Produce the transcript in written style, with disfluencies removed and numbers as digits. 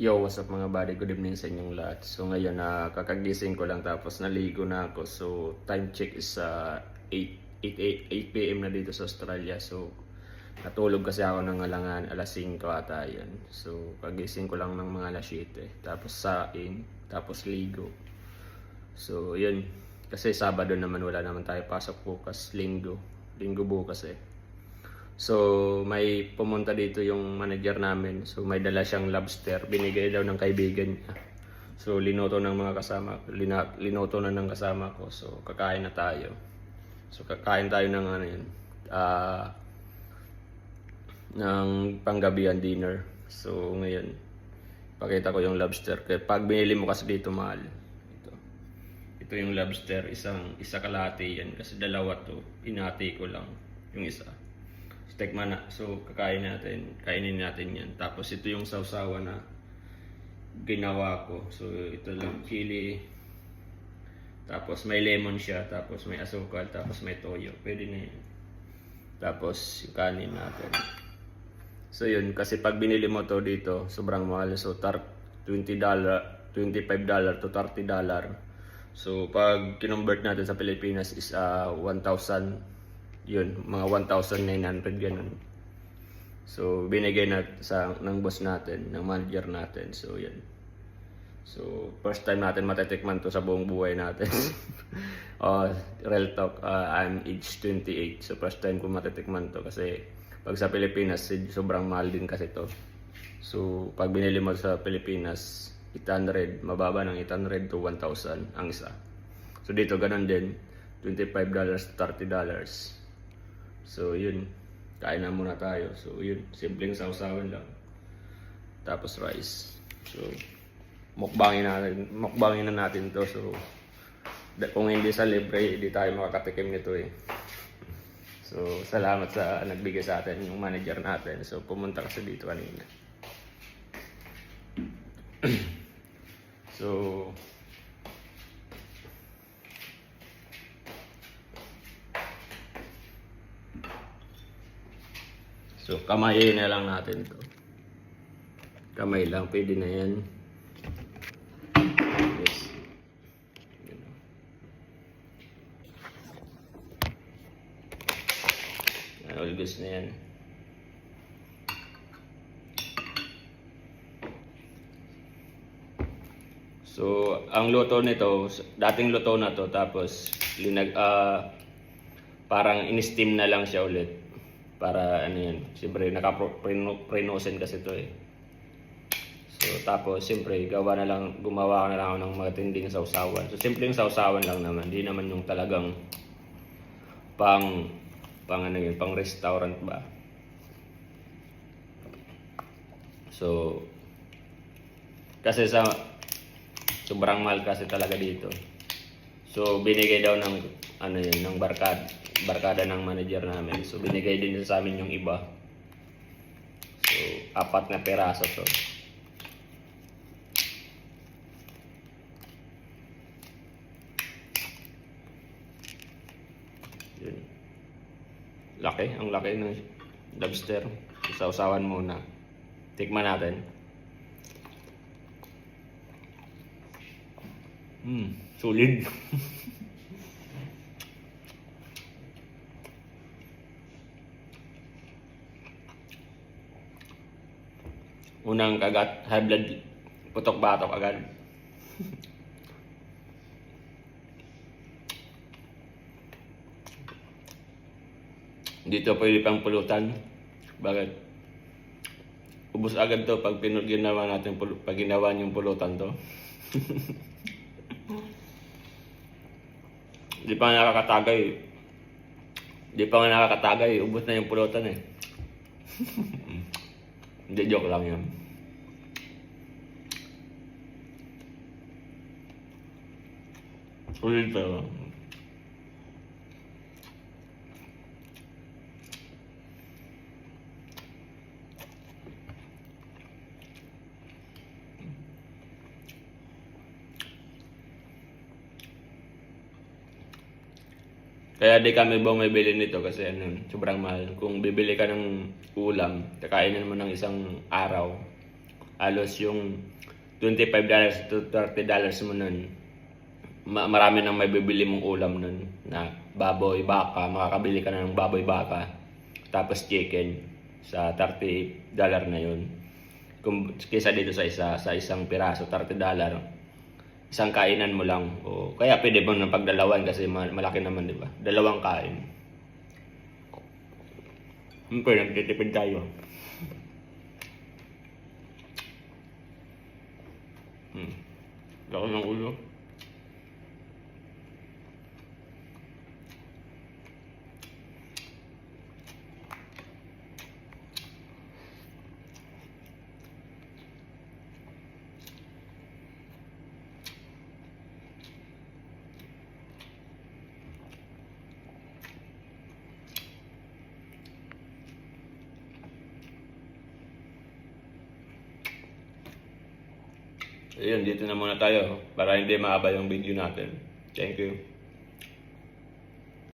Yo, what's up mga buddy? Good evening sa inyong lahat. So ngayon kakagising ko lang tapos naligo na ako. So time check is 8 p.m. na dito sa Australia. So natulog kasi ako ng alangan alas 5 ata yun. So kagising ko lang ng mga alas 7. Tapos saing, tapos ligo. So yun, kasi Sabado naman wala naman tayo pasok bukas, Linggo bukas eh. So may pumunta dito yung manager namin. So may dala siyang lobster, binigay daw ng kaibigan niya. So linoto ng mga kasama, linoto na ng kasama ko. So kakain na tayo. So kakain tayo ng ano yun, ng panggabihan dinner. So ngayon, pakita ko yung lobster. Kaya pag binili mo kasi dito mahal. Ito yung lobster, isa kalahati yan. Kasi dalawa to, inati ko lang yung isa. Tikman na. So kainin natin yan. Tapos ito yung sausawan na ginawa ko. So ito lang chili. Tapos may lemon siya, tapos may asukal, tapos may toyo. Pwede na yan. Tapos yung kanin natin. So yun, kasi pag binili mo to dito, sobrang mahal. So $20, $25 to $30. So pag kinonvert natin sa Pilipinas is 1,000. Yun, mga 1,900 ganun. So binigay ng boss natin, ng manager natin. So yan. So first time natin matitikman to sa buong buhay natin. Real talk, I'm age 28. So first time ko matitikman to kasi pag sa Pilipinas sobrang mahal din kasi to. So pag binili mo sa Pilipinas 800, mababa ng 800 to 1,000 ang isa. So dito ganun din, $25 to $30. So yun, kain na muna tayo. So yun, simpleng sausawan lang. Tapos rice. So mukbangin na natin to. So kung hindi sa libre, hindi tayo makakatikim nito eh. So salamat sa nagbigay sa atin yung manager natin. So pumunta kasi dito kanina. So kamayin na lang natin to. Kamay lang, pwede na yan. Yes. All goods na yan. So ang luto nito, dating luto na to, tapos parang in-steam na lang siya ulit. Para ano yan, siyempre naka-prenosen kasi to eh. So tapos siyempre gumawa na lang ako ng matinding sausawan. So simpleng sausawan lang naman, hindi naman yung talagang pang restaurant ba. So kasi sobrang mahal kasi talaga dito. So binigay daw ng ng barkada ng manager namin. So binigay din sa amin yung iba. So 4 na peraso to. Yun. Ang laki ng lobster. Sausawan muna. Tikman natin. Sulit. Unang kagat, high blood, putok-batok agad. Dito pwede pang pulutan. Bakit? Ubus agad to pag ginawa natin, pag ginawa yung pulutan to. Di pa nga nakakatagay. Ubus na yung pulutan eh. Hindi, joke lang yan. Ulit pero. Kaya di kami bumibili nito kasi sobrang mahal. Kung bibili ka ng ulam, kakainin mo ng isang araw, halos yung $25 to $30 mo nun, marami nang may bibili mong ulam nun na baboy, baka, makakabili ka na ng baboy, baka, tapos chicken sa $30 na yun. Kaysa dito sa isang piraso, $30, isang kainan mo lang. O kaya pwede mo nang pagdalawan kasi malaki naman, di ba? Dalawang kain. Siyempre, nagtitipid tayo. Laki ng ulo. Ayun, dito na muna tayo para hindi maaba yung video natin. Thank you.